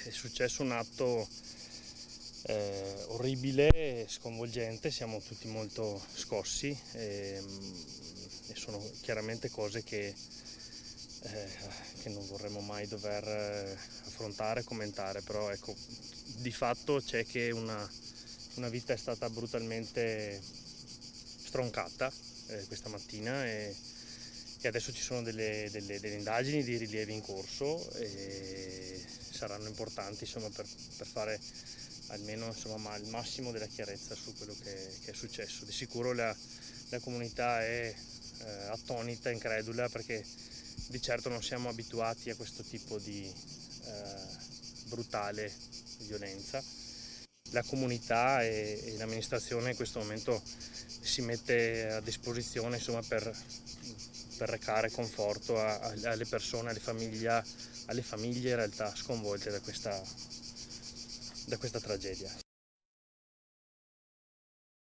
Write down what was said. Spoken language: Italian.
è successo un atto orribile e sconvolgente, siamo tutti molto scossi e sono chiaramente cose che non vorremmo mai dover affrontare e commentare, però ecco, di fatto c'è che una vita è stata brutalmente stroncata questa mattina e adesso ci sono delle indagini di rilievi in corso e saranno importanti insomma, per fare almeno insomma, il massimo della chiarezza su quello che è successo. Di sicuro la comunità è attonita, incredula, perché di certo non siamo abituati a questo tipo di brutale violenza. La comunità e l'amministrazione in questo momento si mette a disposizione insomma, per recare conforto alle persone, alle famiglie in realtà sconvolte da questa tragedia.